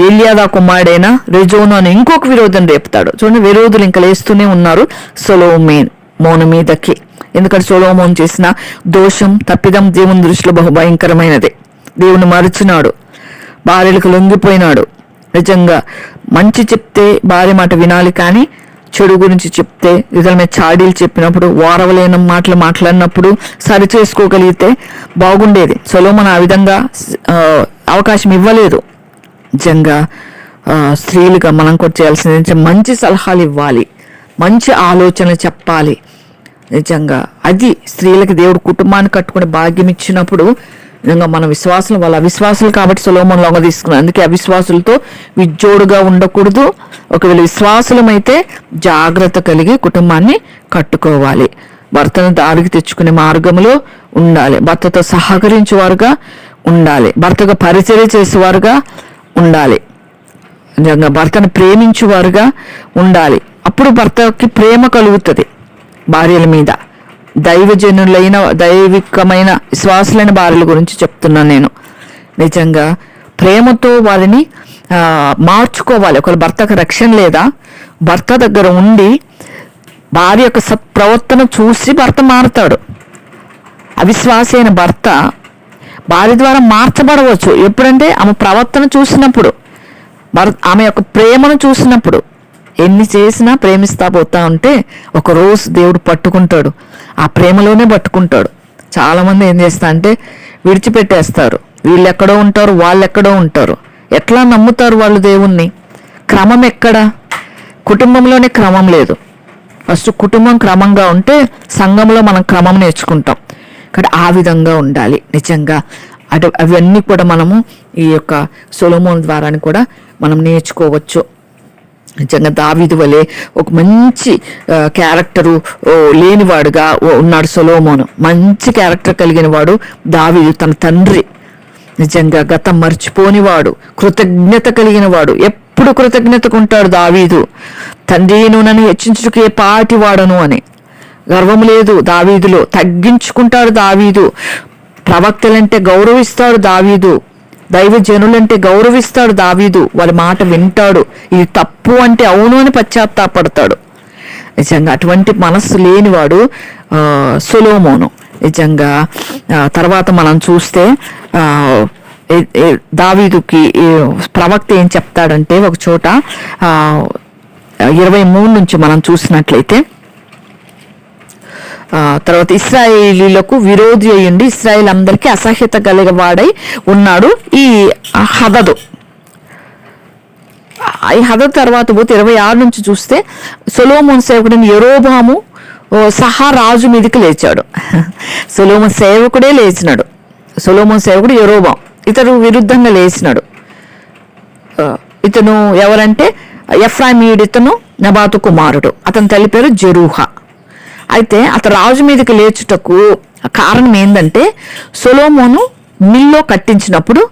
ఎల్యాదా కుమారుడైన రెజోను అని ఇంకొక విరోధం రేపుతాడు. చూడండి, విరోధులు ఇంకా లేస్తూనే ఉన్నారు సొలొమోను మీదకి. ఎందుకంటే సొలొమోను చేసిన దోషం తప్పిదం దేవుని దృష్టిలో బహుభయంకరమైనది. దేవుని మరచినాడు, భార్యలకు లొంగిపోయినాడు. నిజంగా మంచి చెప్తే భార్య మాట వినాలి, కానీ చెడు గురించి చెప్తే ఇతరుల మీద చాడీలు చెప్పినప్పుడు, వారవలేని మాటలు మాట్లాడినప్పుడు సరి చేసుకోగలిగితే బాగుండేది. సొలొమోను ఆ విధంగా అవకాశం ఇవ్వలేదు. నిజంగా స్త్రీలుగా మనం కూడా చేయాల్సింది మంచి సలహాలు ఇవ్వాలి, మంచి ఆలోచనలు చెప్పాలి. నిజంగా అది స్త్రీలకి దేవుడు కుటుంబాన్ని కట్టుకునే భాగ్యం ఇచ్చినప్పుడు నిజంగా మన విశ్వాసం, వాళ్ళ అవిశ్వాసులు కాబట్టి సొలొమోను లొంగ తీసుకున్నారు. అందుకే అవిశ్వాసులతో విజ్జోడుగా ఉండకూడదు. ఒకవేళ విశ్వాసులమైతే జాగ్రత్త కలిగి కుటుంబాన్ని కట్టుకోవాలి. భర్తను దారికి తెచ్చుకునే మార్గంలో ఉండాలి, భర్తతో సహకరించేవారుగా ఉండాలి, భర్తగా పరిచర్య చేసేవారుగా ఉండాలి, నిజంగా భర్తను ప్రేమించేవారుగా ఉండాలి. అప్పుడు భర్తకి ప్రేమ కలుగుతుంది భార్యల మీద. దైవజనులైన దైవికమైన విశ్వాసులైన భార్యల గురించి చెప్తున్నాను నేను. నిజంగా ప్రేమతో వారిని మార్చుకోవాలి. ఒకవేళ భర్తకు రక్షణ లేదా, భర్త దగ్గర ఉండి భార్య యొక్క సత్ప్రవర్తన చూసి భర్త మారుతాడు. అవిశ్వాసి అయిన భర్త భార్య ద్వారా మార్చబడవచ్చు. ఎప్పుడంటే ఆమె ప్రవర్తన చూసినప్పుడు, ఆమె యొక్క ప్రేమను చూసినప్పుడు. ఎన్ని చేసినా ప్రేమిస్తా పోతా ఉంటే ఒక రోజు దేవుడు పట్టుకుంటాడు, ఆ ప్రేమలోనే పట్టుకుంటాడు. చాలామంది ఏం చేస్తా అంటే విడిచిపెట్టేస్తారు. వీళ్ళు ఎక్కడో ఉంటారు, వాళ్ళు ఎక్కడో ఉంటారు. ఎట్లా నమ్ముతారు వాళ్ళు దేవుణ్ణి? క్రమం ఎక్కడా? కుటుంబంలోనే క్రమం లేదు. ఫస్ట్ కుటుంబం క్రమంగా ఉంటే సంఘంలో మనం క్రమం నేర్చుకుంటాం. కానీ ఆ విధంగా ఉండాలి. నిజంగా అవన్నీ కూడా మనము ఈ యొక్క సొలొమోను ద్వారా కూడా మనం నేర్చుకోవచ్చు. నిజంగా దావీదు వలె ఒక మంచి క్యారెక్టరు లేనివాడుగా ఉన్నాడు సొలొమోను. మంచి క్యారెక్టర్ కలిగిన వాడు దావీదు, తన తండ్రి. నిజంగా గతం మర్చిపోనివాడు, కృతజ్ఞత కలిగిన వాడు. ఎప్పుడు కృతజ్ఞతకు ఉంటాడు దావీదు. తండ్రిను నన్ను హెచ్చించుటకు ఏ పాటి వాడను అని గర్వం లేదు దావీదులో. తగ్గించుకుంటాడు దావీదు. ప్రవక్తలంటే గౌరవిస్తాడు దావీదు, దైవజనులంటే గౌరవిస్తాడు దావీదు. వారి మాట వింటాడు. ఇది తప్పు అంటే అవును అని పశ్చాత్తాపడతాడు. నిజంగా అటువంటి మనస్సు లేనివాడు సొలొమోను. నిజంగా తర్వాత మనం చూస్తే దావీదుకి ప్రవక్త ఏం చెప్తాడంటే ఒక చోట 23 నుంచి మనం చూసినట్లయితే, తర్వాత ఇశ్రాయేలీలకు విరోధి అయ్యుండి ఇశ్రాయేల్ అందరికీ అసహ్యత కలిగవాడై ఉన్నాడు ఈ హదదు. ఈ హదదు తర్వాత పోతే 26 నుంచి చూస్తే సొలొమోను సేవకుడిని యెరోబాము సహా రాజు మీదకి లేచాడు. సొలొమోను సేవకుడే లేచినాడు. సొలొమోను సేవకుడు యెరోబాము, ఇతడు విరుద్ధంగా లేచినాడు. ఇతను ఎవరంటే ఎఫ్రాయిమీయుడు, ఇతను నెబాతు కుమారుడు. అతని తల్లి పేరు జెరూహా. అయితే అతను రాజు మీదకి లేచుటకు కారణం ఏంటంటే, సొలొమోను మిల్లో కట్టించినప్పుడు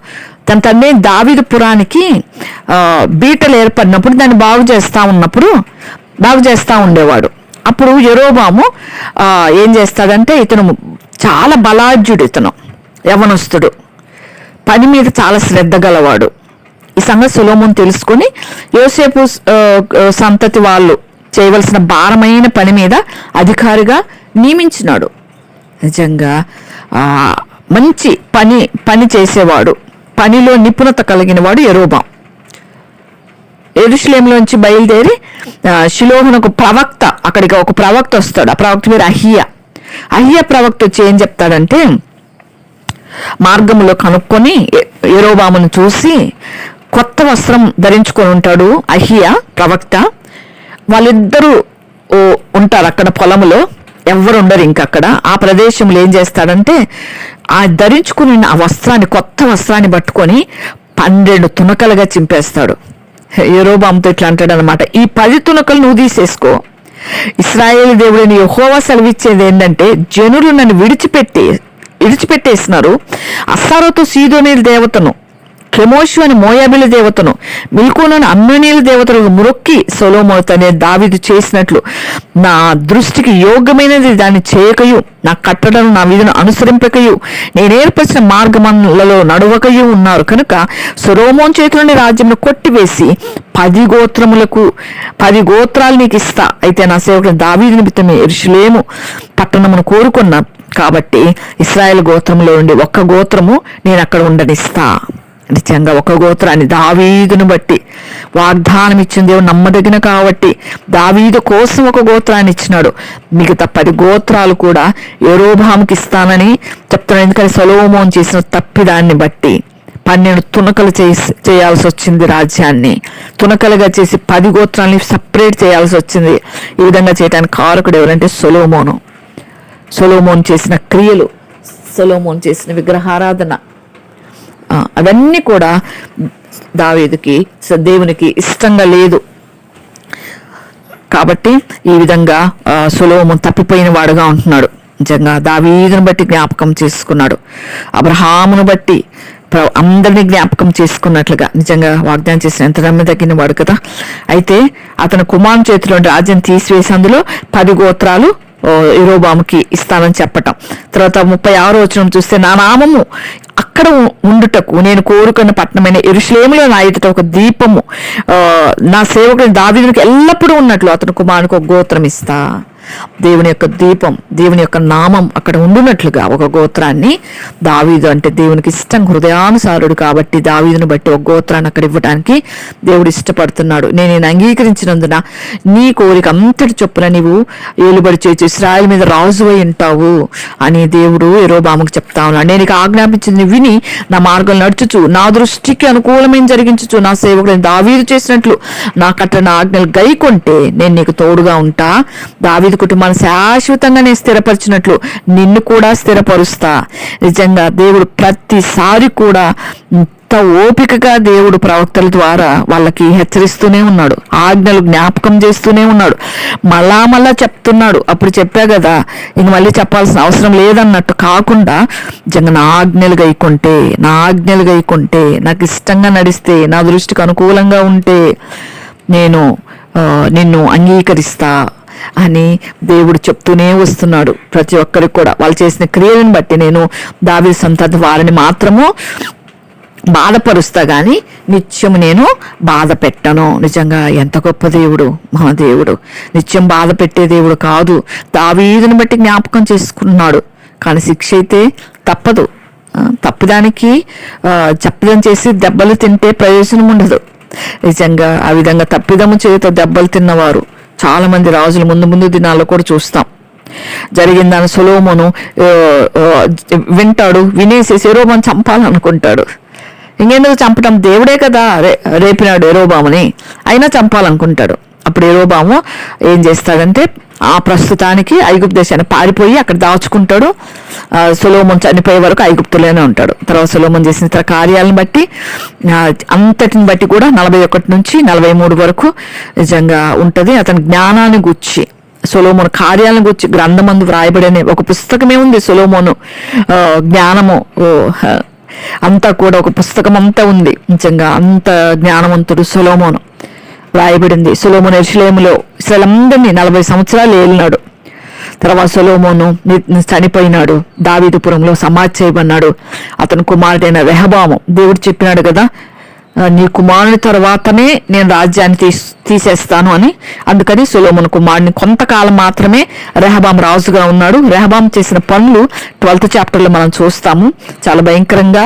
తన తండ్రి దావీదు పురానికి బీటలు ఏర్పడినప్పుడు దాన్ని బాగు చేస్తా ఉండేవాడు. అప్పుడు యెరోబాము ఏం చేస్తాడంటే, ఇతను చాలా బలాఢ్యుడు, ఇతను యవనస్తుడు, పని మీద చాలా శ్రద్ధ గలవాడు. ఈ సంగతి సొలొమోను తెలుసుకొని యోసేపు సంతతి వాళ్ళు చేయవలసిన భారమైన పని మీద అధికారిగా నియమించినాడు. నిజంగా మంచి పని చేసేవాడు, పనిలో నిపుణత కలిగిన వాడు యెరోబాము. యెరూషలేములోంచి బయలుదేరి షిలోహునకు ప్రవక్త, అక్కడికి ఒక ప్రవక్త వస్తాడు. ఆ ప్రవక్త పేరు అహియా ప్రవక్త వచ్చి ఏం చెప్తాడంటే, మార్గంలో కనుక్కొని యెరోబామును చూసి కొత్త వస్త్రం ధరించుకొని ఉంటాడు అహియా ప్రవక్త. వాళ్ళిద్దరూ ఉంటారు అక్కడ పొలంలో, ఎవరు ఉండరు ఇంకా అక్కడ. ఆ ప్రదేశంలో ఏం చేస్తాడంటే, ఆ ధరించుకుని ఆ వస్త్రాన్ని, కొత్త వస్త్రాన్ని పట్టుకొని 12 తునకలుగా చింపేస్తాడు. యెరోబాముతో ఇట్లా అంటాడు అనమాట, ఈ 10 తునకలు నువ్వు తీసేసుకో. ఇశ్రాయేలు దేవుడిని యెహోవా సెలవిచ్చేది ఏంటంటే, జనులు నన్ను విడిచిపెట్టేసినారు. అస్తారోతు సీదోనీల దేవతను, కెమోషు అని మోయాబిల దేవతను, మిల్కోను అమ్మోనీల దేవతలకు మొక్కి సొలొమోను తనే దావీదు చేసినట్లు నా దృష్టికి యోగ్యమైనది దాన్ని చేయకయు, నా కట్టడను నా విధిని అనుసరింపకయు, నేను ఏర్పరిచిన మార్గములలో నడవకయు ఉన్నారు కనుక సొలొమోను చేతిలోని రాజ్యంను కొట్టివేసి 10 గోత్రాలు నీకు ఇస్తా. అయితే నా సేవకుడు దావీదు నిమిత్తమే యెరూషలేము పట్టణమును కోరుకున్నా కాబట్టి ఇశ్రాయేలు గోత్రంలో నుండి 1 గోత్రము నేను అక్కడ ఉండనిస్తా. నిజంగా 1 గోత్రాన్ని దావీదును బట్టి వాగ్దానం ఇచ్చిన దేవుడు నమ్మదగిన కాబట్టి దావీదు కోసం 1 గోత్రాన్ని ఇచ్చినాడు. మిగతా 10 గోత్రాలు కూడా యెరోబాముకి ఇస్తానని చెప్తున్నాడు. ఎందుకంటే సొలొమోను చేసిన తప్పిదాన్ని బట్టి 12 తునకలు చేయాల్సి వచ్చింది. రాజ్యాన్ని తునకలుగా చేసి 10 గోత్రాలని సపరేట్ చేయాల్సి వచ్చింది. ఈ విధంగా చేయడానికి కారకుడు ఎవరంటే సొలొమోను చేసిన క్రియలు, సొలొమోను చేసిన విగ్రహారాధన, అవన్నీ కూడా దావీదుకి, దేవునికి ఇష్టంగా లేదు. కాబట్టి ఈ విధంగా సొలొమోను తప్పిపోయిన వాడుగా ఉంటున్నాడు. నిజంగా దావీదును బట్టి జ్ఞాపకం చేసుకున్నాడు, అబ్రహామును బట్టి అందరినీ జ్ఞాపకం చేసుకున్నట్లుగా నిజంగా వాగ్దానం చేసిన ఎంత నమ్మదగిన వాడు కదా. అయితే అతను కుమారుని చేతిలో రాజ్యం తీసివేసి అందులో 10 గోత్రాలు యెరోబాముకి ఇస్తానని చెప్పటం. తర్వాత 36వ వచనం చూస్తే, నా నామము అక్కడ ఉండుటకు నేను కోరుకున్న పట్టణమైన యెరూషలేములో నా ఎదుట ఒక దీపము, నా సేవకుడు దావీదునికి ఎల్లప్పుడూ ఉన్నట్లు అతను కుమారునికి 1 గోత్రం ఇస్తా. దేవుని యొక్క దీపం, దేవుని యొక్క నామం అక్కడ ఉండునట్లుగా 1 గోత్రాన్ని, దావీదు అంటే దేవునికి ఇష్టం, హృదయానుసారుడు కాబట్టి దావీదును బట్టి 1 గోత్రాన్ని అక్కడ ఇవ్వడానికి దేవుడు ఇష్టపడుతున్నాడు. నేను అంగీకరించినందున నీ కోరిక అంతటి చొప్పున నీవు ఏలుబడి చేసి ఇశ్రాయేలు మీద రాజు అయి ఉంటావు అని దేవుడు యెరోబాముకు చెప్తా ఉన్నాడు. నేను ఆజ్ఞాపించింది విని నా మార్గం నడుచుచు నా దృష్టికి అనుకూలమైన జరిగించుచు నా సేవకుడు దావీదు చేసినట్లు నా కట్టన ఆజ్ఞలు గైకొంటే నేను నీకు తోడుగా ఉంటా. దావీదు కుటుంబాన్ని శాశ్వతంగా నేను స్థిరపరిచినట్లు నిన్ను కూడా స్థిరపరుస్తా. నిజంగా దేవుడు ప్రతిసారి కూడా ఓపికగా దేవుడు ప్రవక్తల ద్వారా వాళ్ళకి హెచ్చరిస్తూనే ఉన్నాడు, ఆజ్ఞలు జ్ఞాపకం చేస్తూనే ఉన్నాడు, మళ్ళా చెప్తున్నాడు. అప్పుడు చెప్పా కదా, ఇంక మళ్ళీ చెప్పాల్సిన అవసరం లేదన్నట్టు కాకుండా నిజంగా నా ఆజ్ఞలు గైకుంటే నాకు ఇష్టంగా నడిస్తే, నా దృష్టికి అనుకూలంగా ఉంటే నేను నిన్ను అంగీకరిస్తా అని దేవుడు చెప్తూనే వస్తున్నాడు. ప్రతి ఒక్కరికి కూడా వాళ్ళు చేసిన క్రియలను బట్టి నేను దావీదు సంతతి వారిని మాత్రము బాధపరుస్తా గాని నిత్యం నేను బాధ పెట్టను. నిజంగా ఎంత గొప్ప దేవుడు మా దేవుడు. నిత్యం బాధ పెట్టే దేవుడు కాదు. దావీదుని బట్టి జ్ఞాపకం చేసుకున్నాడు, కానీ శిక్ష అయితే తప్పదు. తప్పిదానికి చెప్పదం చేసి దెబ్బలు తింటే ప్రయోజనం ఉండదు. నిజంగా ఆ విధంగా తప్పిదము చేత దెబ్బలు తిన్నవారు చాలా మంది రాజులు ముందు దినాల్లో కూడా చూస్తాం. జరిగిందని సొలొమోను వింటాడు, వినేసేసి యెరోబామును చంపాలనుకుంటాడు. ఇంకెందుకు చంపటం, దేవుడే కదా రేపినాడు యెరోబాముని, అయినా చంపాలనుకుంటాడు. అప్పుడు యెరోబాము ఏం చేస్తాడంటే ఆ ప్రస్తుతానికి ఐగుప్తు దేశాన్ని పారిపోయి అక్కడ దాచుకుంటాడు. సొలొమోను చనిపోయే వరకు ఐగుప్తులోనే ఉంటాడు. తర్వాత సొలొమోను చేసిన ఇతర కార్యాలను బట్టి అంతటిని బట్టి కూడా 41 నుంచి 43 వరకు నిజంగా ఉంటది. అతని జ్ఞానాన్ని గుచ్చి, సొలొమోను కార్యాలను గురించి గ్రంథమందు వ్రాయబడనే ఒక పుస్తకమే ఉంది. సొలొమోను జ్ఞానము అంతా కూడా ఒక పుస్తకం అంతా ఉంది. నిజంగా అంత జ్ఞానవంతుడు సొలొమోను. వ్రాయబడింది. సొలొమోను యెరూషలేములో ఇశ్రాయేలందరినీ 40 సంవత్సరాలు ఏలినాడు. తర్వాత సొలొమోను చనిపోయినాడు, దావీదుపురంలో సమాధి చేయబడినాడు. అతని కుమారుడైన రెహబాము, దేవుడు చెప్పినాడు కదా, నీ కుమారుని తర్వాతనే నేను రాజ్యాన్ని తీసేస్తాను అని. అందుకని సొలొమోను కుమారుని కొంతకాలం మాత్రమే రెహబాం రాజుగా ఉన్నాడు. రెహబాం చేసిన పనులు 12th చాప్టర్లో మనం చూస్తాము. చాలా భయంకరంగా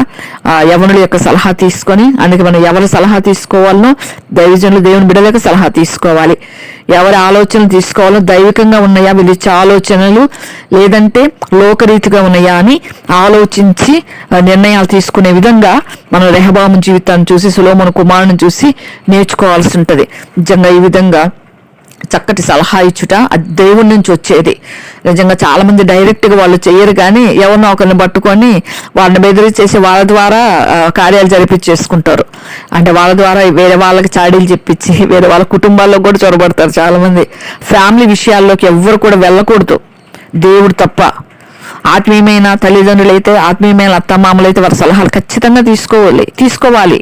యవనుల యొక్క సలహా తీసుకొని, అందుకే మనం ఎవరి సలహా తీసుకోవాలనో దైవజనులు దేవుని బిడ్డల యొక్క సలహా తీసుకోవాలి. ఎవరి ఆలోచనలు తీసుకోవాలో దైవికంగా ఉన్నాయా వీళ్ళిచ్చే ఆలోచనలు, లేదంటే లోకరీతిగా ఉన్నాయా అని ఆలోచించి నిర్ణయాలు తీసుకునే విధంగా మనం రెహబాము జీవితాన్ని చూసి సొలొమోను కుమారుని చూసి నేర్చుకోవాల్సి ఉంటుంది. నిజంగా ఈ విధంగా చక్కటి సలహా ఇచ్చుట అది దేవుడి నుంచి వచ్చేది. నిజంగా చాలా మంది డైరెక్ట్గా వాళ్ళు చెయ్యరు, కానీ ఎవరినో ఒకరిని పట్టుకొని వాళ్ళని బెదిరించేసి వాళ్ళ ద్వారా కార్యాలు జరిపించేసుకుంటారు. అంటే వాళ్ళ ద్వారా వేరే వాళ్ళకి చాడీలు చెప్పించి వేరే వాళ్ళ కుటుంబాల్లో కూడా చొరబడతారు. చాలామంది ఫ్యామిలీ విషయాల్లోకి ఎవ్వరు కూడా వెళ్ళకూడదు, దేవుడు తప్ప. ఆత్మీయమైన తల్లిదండ్రులు అయితే, ఆత్మీయమైన అత్తమామలు అయితే వారి సలహాలు ఖచ్చితంగా తీసుకోవాలి.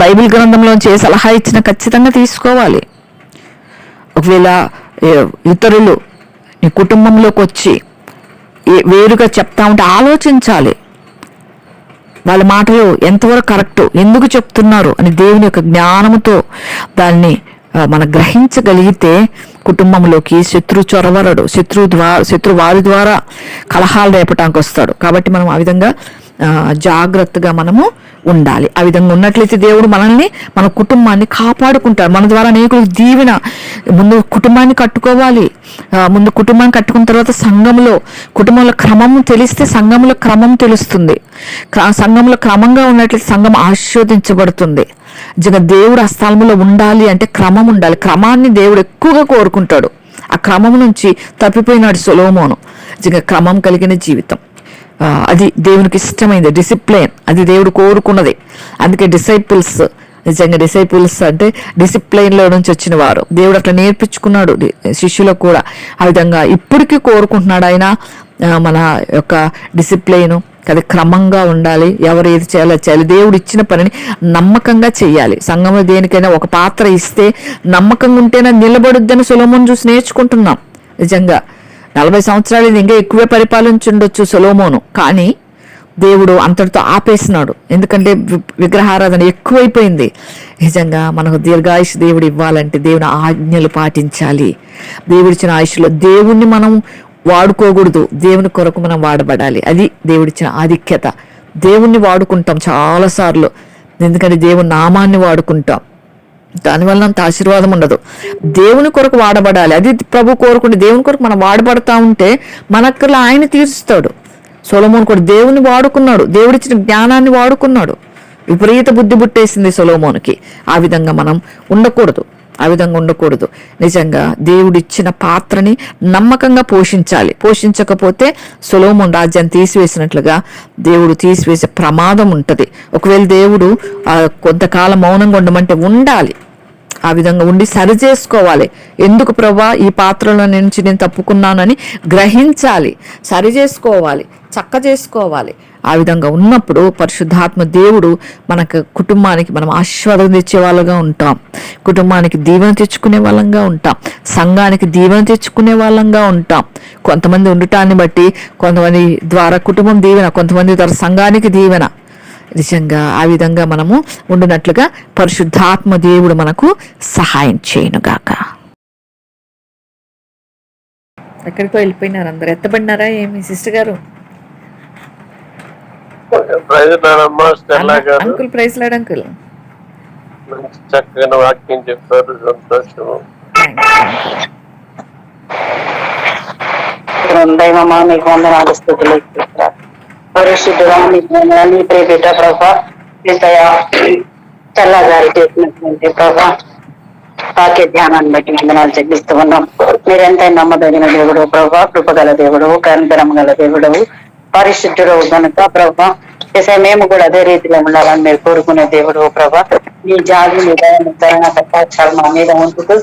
బైబిల్ గ్రంథంలోంచి ఏ సలహా ఇచ్చినా ఖచ్చితంగా తీసుకోవాలి. ఒకవేళ ఇతరులు నీ కుటుంబంలోకి వచ్చి వేరుగా చెప్తా ఉంటే ఆలోచించాలి. వాళ్ళ మాటలు ఎంతవరకు కరెక్టు, ఎందుకు చెప్తున్నారు అని దేవుని యొక్క జ్ఞానముతో దాన్ని మనం గ్రహించగలిగితే కుటుంబంలోకి శత్రువు చొరవరడు. శత్రు వారి ద్వారా కలహాలు రేపటానికి వస్తాడు. కాబట్టి మనం ఆ విధంగా జాగ్రత్తగా మనము ఉండాలి. ఆ విధంగా ఉన్నట్లయితే దేవుడు మనల్ని, మన కుటుంబాన్ని కాపాడుకుంటాడు. మన ద్వారా అనేకులకు దీవెన. ముందు కుటుంబాన్ని కట్టుకోవాలి. ముందు కుటుంబాన్ని కట్టుకున్న తర్వాత కుటుంబంలో క్రమం తెలిస్తే సంఘంలో క్రమం తెలుస్తుంది. సంఘంలో క్రమంగా ఉన్నట్లయితే సంఘం ఆశీర్వదించబడుతుంది. నిజంగా దేవుడు ఆ స్థలంలో ఉండాలి అంటే క్రమం ఉండాలి. క్రమాన్ని దేవుడు ఎక్కువగా కోరుకుంటాడు. ఆ క్రమం నుంచి తప్పిపోయినాడు సొలొమోను. నిజంగా క్రమం కలిగిన జీవితం అది దేవునికి ఇష్టమైంది. డిసిప్లిన్ అది దేవుడు కోరుకున్నది. అందుకే నిజంగా డిసైపుల్స్ అంటే డిసిప్లైన్లో నుంచి వచ్చిన వారు. దేవుడు అట్లా నేర్పించుకున్నాడు శిష్యులకు కూడా. ఆ విధంగా ఇప్పటికీ కోరుకుంటున్నాడు ఆయన. మన యొక్క డిసిప్లైను అది క్రమంగా ఉండాలి. ఎవరు ఏది చేయాలి. దేవుడు ఇచ్చిన పనిని నమ్మకంగా చెయ్యాలి. సంఘంలో దేనికైనా ఒక పాత్ర ఇస్తే నమ్మకంగా ఉంటేనే నిలబడుద్దని సొలొమోను చూసి నేర్చుకుంటున్నాం. నిజంగా 40 సంవత్సరాలు ఇంకా ఎక్కువే పరిపాలించుండొచ్చు సొలొమోను, కానీ దేవుడు అంతటితో ఆపేసినాడు. ఎందుకంటే విగ్రహారాధన ఎక్కువైపోయింది. నిజంగా మనకు దీర్ఘాయుష్ దేవుడు ఇవ్వాలంటే దేవుని ఆజ్ఞలు పాటించాలి. దేవుడిచ్చిన ఆయుష్లో దేవుణ్ణి మనం వాడుకోకూడదు, దేవుని కొరకు మనం వాడబడాలి. అది దేవుడిచ్చిన ఆధిక్యత. దేవుణ్ణి వాడుకుంటాం చాలాసార్లు, ఎందుకంటే దేవుని నామాన్ని వాడుకుంటాం. దానివల్ల అంత ఆశీర్వాదం ఉండదు. దేవుని కొరకు వాడబడాలి. అది ప్రభు కోరుకుంటే దేవుని కొరకు మనం వాడబడతా ఉంటే మనకు ఆయన తీరుస్తాడు. సొలొమోను కూడా దేవుని వాడుకున్నాడు, దేవుడిచ్చిన జ్ఞానాన్ని వాడుకున్నాడు. విపరీత బుద్ధి పుట్టేసింది సొలొమోనుకి. ఆ విధంగా మనం ఉండకూడదు. నిజంగా దేవుడిచ్చిన పాత్రని నమ్మకంగా పోషించకపోతే సొలొమోను రాజ్యాన్ని తీసివేసినట్లుగా దేవుడు తీసివేసే ప్రమాదం ఉంటుంది. ఒకవేళ దేవుడు కొంతకాలం మౌనంగా ఉండమంటే ఉండాలి. ఆ విధంగా ఉండి సరి చేసుకోవాలి. ఎందుకు ప్రభా ఈ పాత్రలో నుంచి నేను తప్పుకున్నానని గ్రహించాలి, సరి చేసుకోవాలి, చక్క చేసుకోవాలి. ఆ విధంగా ఉన్నప్పుడు పరిశుద్ధాత్మ దేవుడు మనకు కుటుంబానికి మనం ఆశీర్వాదం తెచ్చే వాళ్ళగా ఉంటాం, కుటుంబానికి దీవెన తెచ్చుకునే వాళ్ళంగా ఉంటాం, సంఘానికి దీవెన తెచ్చుకునే వాళ్ళంగా ఉంటాం. కొంతమంది ఉండటాన్ని బట్టి కొంతమంది ద్వారా కుటుంబం దీవెన, కొంతమంది ద్వారా సంఘానికి దీవెన. నిజంగా ఆ విధంగా మనము ఉండినట్లుగా పరిశుద్ధాత్మ దేవుడు మనకు సహాయం చేయనుగాక. ఎక్కడికో వెళ్ళిపోయినారు అందరు, ఎత్తబడినారా ఏమి సిస్టర్ గారు? అంకుల్ ప్రైజ్ లాడ్ అంకుల్, చక్కగా వాక్యం చెప్పారు, సంతోషం. దైవమా మీకు వందనాలు, స్తుతులు పరిశుద్ధుడా నీ ప్రియబిడ్డ ప్రభా చల్లగారి చేసినటువంటి ప్రభా వాక్య ధ్యానాన్ని బట్టి వందనాలు చెల్లిస్తూ ఉన్నాం. మీరెంతైనా నమ్మదగిన దేవుడు ప్రభా, కృపగల దేవుడు, కనికరం గల దేవుడు, పరిశుద్ధుడు కనుక ప్రభా మేము కూడా అదే రీతిలో ఉండాలని మీరు కోరుకునే దేవుడు ప్రభా. నీ జాతి మీ దయన కటాక్షాలు మా మీద ఉంచుతూ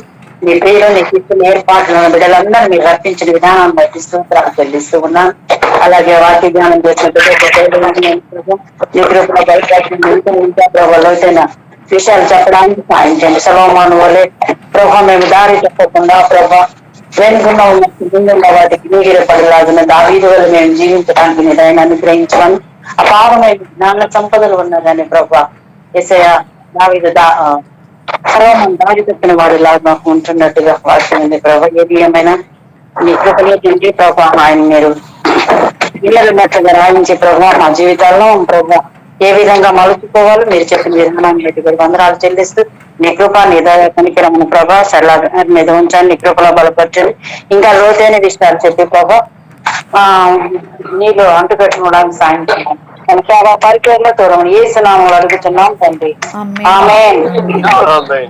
మీ ప్రియులు నీకు ఇచ్చిన ఏర్పాట్లను బిడ్డలందరూ మీరు రప్పించిన విధానాన్ని బట్టి స్తోత్రాలు చెల్లిస్తూ ఉన్నాను. అలాగే వాక్య ధ్యానం చేసిన విషయాలు చెప్పడానికి సాధించండి. సొలొమోను వలె ప్రభా మేము దారి చెప్పకుండా ప్రభా వెనుకున్న ఉన్న వాటికి నీగిరపడలాగిన దావీదు వల్ల మేము జీవించడానికి మీ దయను అనుగ్రహించమని, అపారమైన జ్ఞాన సంపదలు ఉన్నదని ప్రభా ఎసయ దావీదు సర్వమని దారి తప్పిన వాడు లాగా ఉంటున్నట్టుగా వాక్యం ఉంది ప్రభా. ఏది ఏమైనా మీ కృపలో తింటే ప్రభా ఆయన మీరు పిల్లలున్నట్టుగా రాయించే ప్రభా మా జీవితాల్లో ప్రభా ఏ విధంగా మలుచుకోవాలో మీరు చెప్పిన విధానాన్ని బట్టి వందనాలు చెల్లిస్తూ నీ కృప నీ దయ కనికరమైన ప్రభా సరళ మీద ఉంచండి, నీ కృపలో బలపరచండి. ఇంకా లోతైన విషయాలు చెప్పి ప్రభా నీలో అంటుకట్టుకోవడానికి సాయం చేయండి. పరిచయంలో తోరము ఏసునామములో అడుగుతున్నాం తండ్రి. ఆమేన్. Amen.